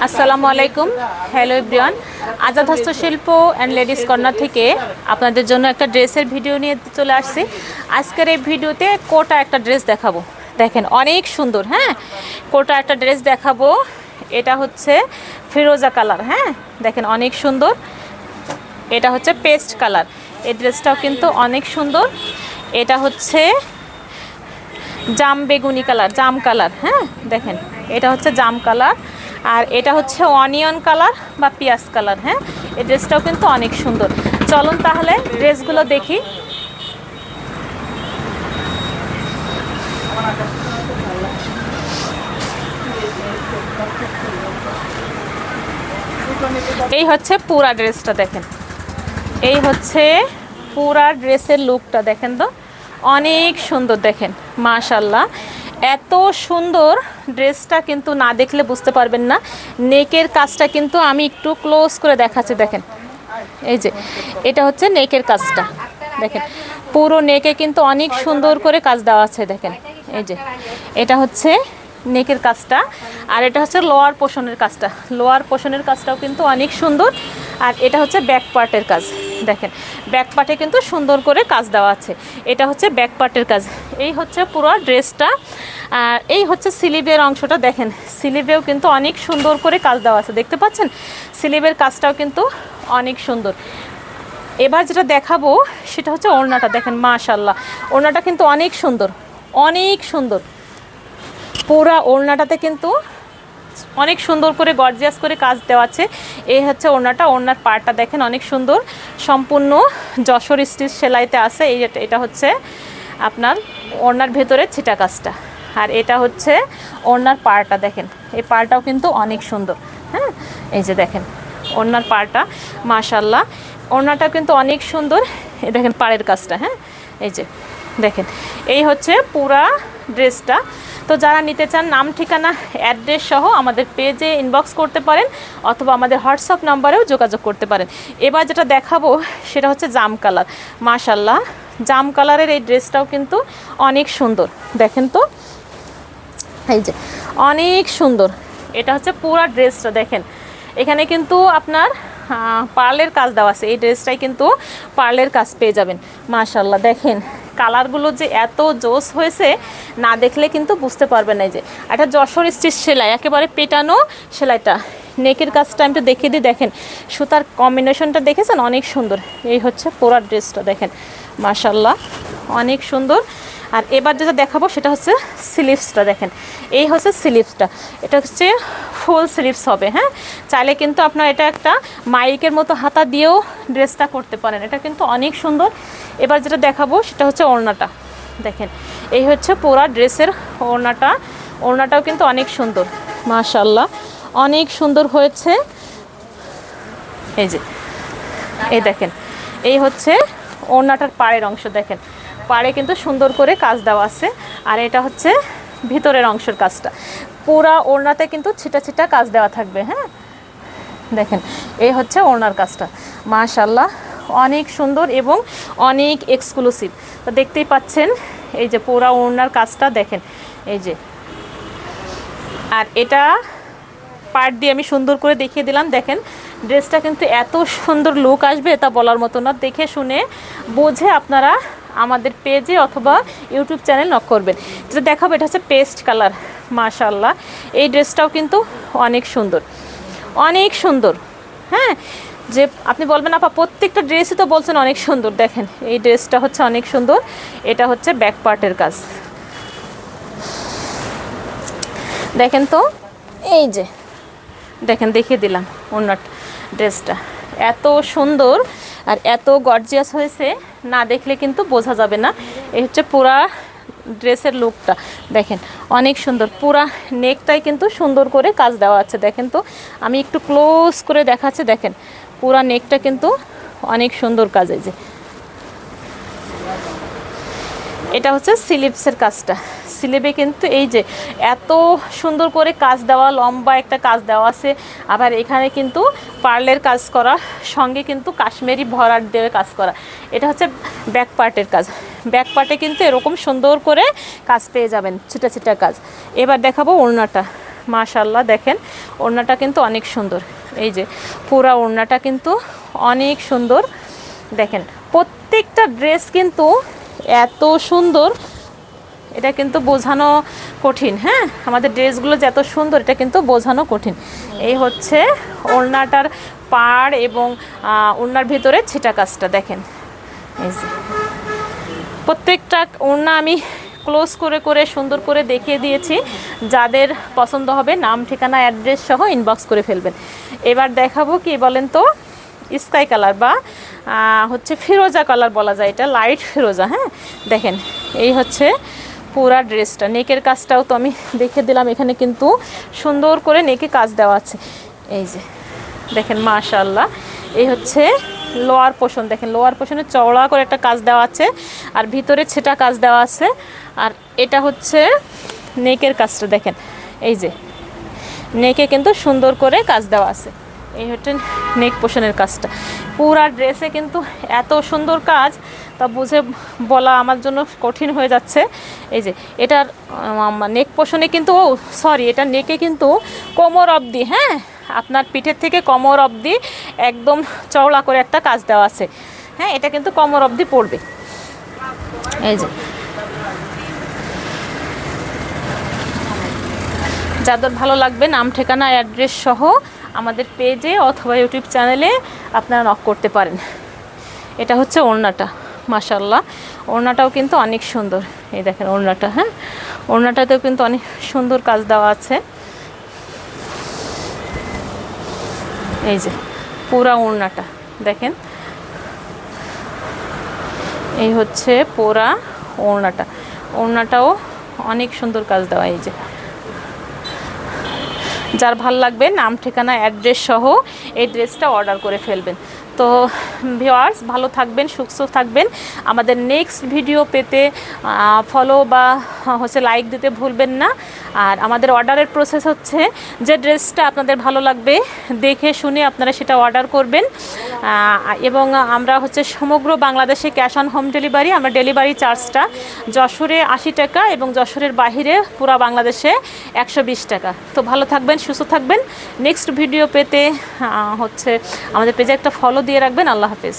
আসসালামু আলাইকুম, hello everyone. Azad হস্তশিল্প অ্যান্ড লেডিস কর্নার থেকে আপনাদের জন্য একটা ড্রেসের ভিডিও নিয়ে চলে আসছি। আজকের এই ভিডিওতে কোটা একটা ড্রেস দেখাবো, দেখেন অনেক সুন্দর। হ্যাঁ, কোটা একটা ড্রেস দেখাবো। এটা হচ্ছে ফিরোজা কালার। হ্যাঁ, দেখেন অনেক সুন্দর। এটা হচ্ছে পেস্ট কালার। এই ড্রেসটাও কিন্তু অনেক সুন্দর। এটা হচ্ছে জাম বেগুনি কালার, জাম কালার। হ্যাঁ, দেখেন এটা হচ্ছে জাম কালার, আর এটা হচ্ছে অনিয়ন কালার বা পিঁয়াজ কালার। হ্যাঁ, এই ড্রেসটাও কিন্তু অনেক সুন্দর। চলুন তাহলে ড্রেসগুলো দেখি। এই হচ্ছে পুরা ড্রেসটা, দেখেন এই হচ্ছে পুরা ড্রেসের লুকটা। দেখেন তো অনেক সুন্দর, দেখেন মাশাল্লাহ। এত সুন্দর ড্রেসটা কিন্তু না দেখলে বুঝতে পারবেন না। নেকের কাজটা কিন্তু আমি একটু ক্লোজ করে দেখাচ্ছি, দেখেন এই যে এটা হচ্ছে নেকের কাজটা। দেখেন পুরো নেকে কিন্তু অনেক সুন্দর করে কাজ দেওয়া আছে। দেখেন এই যে এটা হচ্ছে নেকের কাজটা, আর এটা হচ্ছে লোয়ার পোর্শনের কাজটা। লোয়ার পোর্শনের কাজটাও কিন্তু অনেক সুন্দর। আর এটা হচ্ছে ব্যাক পার্টের কাজ। দেখেন ব্যাক পার্টে কিন্তু সুন্দর করে কাজ দেওয়া আছে। এটা হচ্ছে ব্যাক পার্টের কাজ। এই হচ্ছে পুরো ড্রেসটা। আর এই হচ্ছে স্লিভের অংশটা। দেখেন স্লিভেও কিন্তু অনেক সুন্দর করে কাজ দেওয়া আছে, দেখতে পাচ্ছেন স্লিভের কাজটাও কিন্তু অনেক সুন্দর। এবার যেটা দেখাবো সেটা হচ্ছে ওড়নাটা। দেখেন মাশাল্লাহ, ওড়নাটা কিন্তু অনেক সুন্দর, অনেক সুন্দর। পুরা ওড়নাটাতে কিন্তু অনেক সুন্দর করে গর্জিয়াস করে কাজ দেওয়া আছে। এই হচ্ছে ওড়নাটা। ওড়নার পাড়টা দেখেন অনেক সুন্দর, সম্পূর্ণ যশোর স্টিচ সেলাইতে আছে। এটা হচ্ছে আপনার ওড়নার ভেতরে ছিটা কাজটা, আর এটা হচ্ছে ওড়নার পাড়টা। দেখেন এই পাড়টাও কিন্তু অনেক সুন্দর। হ্যাঁ, এই যে দেখেন ওড়নার পাড়টা মাশাল্লাহ, ওড়নাটা কিন্তু অনেক সুন্দর। এই দেখেন পাড়ের কাজটা। হ্যাঁ, এই যে দেখেন এই হচ্ছে পুরা ড্রেসটা। তো যারা নিতে চান নাম ঠিকানা অ্যাড্রেস সহ আমাদের পেজে ইনবক্স করতে পারেন, অথবা আমাদের হোয়াটসঅ্যাপ নাম্বারেও যোগাযোগ করতে পারেন। এবার যেটা দেখাবো সেটা হচ্ছে জাম কালার। মাশাল্লাহ, জাম কালারের এই ড্রেসটাও কিন্তু অনেক সুন্দর। দেখেন তো এই যে অনেক সুন্দর। এটা হচ্ছে পুরা ড্রেসটা। দেখেন এখানে কিন্তু আপনার পার্লের কাজ দেওয়া আছে। এই ড্রেসটাই কিন্তু পার্লের কাজ পেয়ে যাবেন। মাশাল্লাহ, দেখেন কালারগুলো যে এত জোস হয়েছে, না দেখলে কিন্তু বুঝতে পারবেন না। এই যে একটা যশোর স্টিচ সেলাই, একেবারে পেটানো সেলাইটা। নেকের কাজটা আমি তো দেখিয়ে দিই। দেখেন সুতার কম্বিনেশনটা দেখেছেন, অনেক সুন্দর। এই হচ্ছে পুরো ড্রেসটা। দেখেন মাশাল্লাহ অনেক সুন্দর। আর এবার যেটা দেখাবো সেটা হচ্ছে স্লিভসটা। দেখেন এই হচ্ছে স্লিভসটা। এটা হচ্ছে ফুল স্লিভস হবে। হ্যাঁ, চাইলে কিন্তু আপনার এটা একটা মাইকের মতো হাতা দিয়েও ড্রেসটা করতে পারেন। এটা কিন্তু অনেক সুন্দর। এবার যেটা দেখাবো সেটা হচ্ছে ওড়নাটা। দেখেন এই হচ্ছে পুরা ড্রেসের ওড়নাটা। ওড়নাটাও কিন্তু অনেক সুন্দর, মাশাল্লাহ অনেক সুন্দর হয়েছে। এই যে এই দেখেন এই হচ্ছে ওড়নাটার পাড়ের অংশ। দেখেন পাড়ে কিন্তু সুন্দর করে কাজ দেওয়া আছে। আর এটা হচ্ছে ভিতরের অংশের কাজটা। পুরা ওড়নাতে কিন্তু ছিটা ছিটা কাজ দেওয়া থাকবে। হ্যাঁ, দেখেন এই হচ্ছে ওড়নার কাজটা। মাশাল্লাহ অনেক সুন্দর এবং অনেক এক্সক্লুসিভ। তো দেখতেই পাচ্ছেন এই যে পুরা ওড়নার কাজটা। দেখেন এই যে, আর এটা পার্ট দিয়ে আমি সুন্দর করে দেখিয়ে দিলাম। দেখেন ড্রেসটা কিন্তু এত সুন্দর লুক আসবে তা বলার মতো না। দেখে শুনে বুঝে আপনারা আমাদের পেজে অথবা ইউটিউব চ্যানেল নক করবেন। যেটা দেখাবো এটা হচ্ছে পেস্ট কালার। মাশাল্লাহ এই ড্রেসটাও কিন্তু অনেক সুন্দর, অনেক সুন্দর। হ্যাঁ, যে আপনি বলবেন আপা প্রত্যেকটা ড্রেসই তো বলছেন অনেক সুন্দর। দেখেন এই ড্রেসটা হচ্ছে অনেক সুন্দর। এটা হচ্ছে ব্যাক পার্টের কাজ। দেখেন তো এই যে দেখেন দেখিয়ে দিলাম ওনার ড্রেসটা এত সুন্দর আর এত গর্জিয়াস হয়েছে, না দেখলে কিন্তু বোঝা যাবে না। এই হচ্ছে পুরা ড্রেসের লুকটা। দেখেন অনেক সুন্দর। পুরা নেকটাই কিন্তু সুন্দর করে কাজ দেওয়া আছে। দেখেন তো আমি একটু ক্লোজ করে দেখাচ্ছি। দেখেন পুরা নেকটা কিন্তু অনেক সুন্দর কাজ। এই যে এটা হচ্ছে স্লিভসের কাজটা। স্লিভে কিন্তু এই যে এত সুন্দর করে কাজ দেওয়া, লম্বা একটা কাজ দেওয়া আছে। আবার এখানে কিন্তু পার্লের কাজ করা, সঙ্গে কিন্তু কাশ্মীরি ভরাট দিয়ে কাজ করা। এটা হচ্ছে ব্যাক পার্টের কাজ। ব্যাক পার্টে কিন্তু এরকম সুন্দর করে কাজ পেয়ে যাবেন, ছিটা ছিটা কাজ। এবার দেখাবো ওড়নাটা। মাশাআল্লাহ দেখেন ওড়নাটা কিন্তু অনেক সুন্দর। এই যে পুরা ওড়নাটা কিন্তু অনেক সুন্দর। দেখেন প্রত্যেকটা ড্রেস কিন্তু এত সুন্দর, এটা কিন্তু বোঝানো কঠিন। হ্যাঁ, আমাদের ড্রেসগুলো যে এত সুন্দর এটা কিন্তু বোঝানো কঠিন। এই হচ্ছে ওড়নাটার পাড় এবং ওড়নার ভিতরে ছিটা কাজটা দেখেন। এই যে প্রত্যেকটা ওড়না আমি ক্লোজ করে করে সুন্দর করে দেখিয়ে দিয়েছি। যাদের পছন্দ হবে নাম ঠিকানা অ্যাড্রেস সহ ইনবক্স করে ফেলবেন। এবার দেখাবো কি বলেন তো, স্কাই কালার বা হচ্ছে ফিরোজা কালার বলা যায়, এটা লাইট ফিরোজা। হ্যাঁ দেখেন এই হচ্ছে পুরা ড্রেসটা। নেকের কাজটাও তো আমি দেখে দিলাম, এখানে কিন্তু সুন্দর করে নেকে কাজ দেওয়া আছে। এই যে দেখেন মাশাআল্লাহ। এই হচ্ছে লোয়ার পোর্শন, দেখেন লোয়ার পোর্শনে চওড়া করে একটা কাজ দেওয়া আছে আর ভিতরে ছেটা কাজ দেওয়া আছে। আর এটা হচ্ছে নেকের কাজটা দেখেন, এই যে নেকে কিন্তু সুন্দর করে কাজ দেওয়া আছে। এই হচ্ছে নেক পোর্শনের কাজটা। পুরা ড্রেসে কিন্তু এত সুন্দর কাজ তা বুঝে বলা আমার জন্য কঠিন হয়ে যাচ্ছে। এই যে এটার নেক পোর্শনে কিন্তু এটা নেকে কিন্তু কোমর অবধি, হ্যাঁ আপনার পিঠের থেকে কোমর অবধি একদম চওড়া করে একটা কাজ দেওয়া আছে। হ্যাঁ এটা কিন্তু কোমর অবধি পড়বে। এই যে যাদের ভালো লাগবে নাম ঠিকানা অ্যাড্রেস সহ আমাদের পেজে অথবা ইউটিউব চ্যানেলে আপনারা নক করতে পারেন। এটা হচ্ছে ওড়নাটা, মাশাআল্লাহ ওড়নাটাও কিন্তু অনেক সুন্দর। এই দেখেন ওড়নাটা, হ্যাঁ ওড়নাটাতেও কিন্তু অনেক সুন্দর কাজ দেওয়া আছে। এই যে পুরা ওড়নাটা দেখেন, এই হচ্ছে পুরা ওড়নাটাও অনেক সুন্দর কাজ দেওয়া। এই যে যার ভাল লাগবে নাম ঠিকানা অ্যাড্রেস সহ এই ড্রেসটা অর্ডার করে ফেলবেন। তো ভিউয়ার্স ভালো থাকবেন, সুস্থ থাকবেন। আমাদের নেক্সট ভিডিও পেতে ফলো বা হচ্ছে লাইক দিতে ভুলবেন না। আর আমাদের অর্ডারের প্রসেস হচ্ছে যে ড্রেসটা আপনাদের ভালো লাগবে দেখে শুনে আপনারা সেটা অর্ডার করবেন। এবং আমরা হচ্ছে সমগ্র বাংলাদেশে ক্যাশ অন হোম ডেলিভারি, আমরা ডেলিভারি চার্জটা যশোরে 80 টাকা এবং যশোরের বাহিরে পুরো বাংলাদেশে 120 টাকা। তো ভালো থাকবেন, সুস্থ থাকবেন। নেক্সট ভিডিও পেতে হচ্ছে আমাদের পেজে একটা ফলো দিয়ে রাখবেন। আল্লাহ হাফেজ।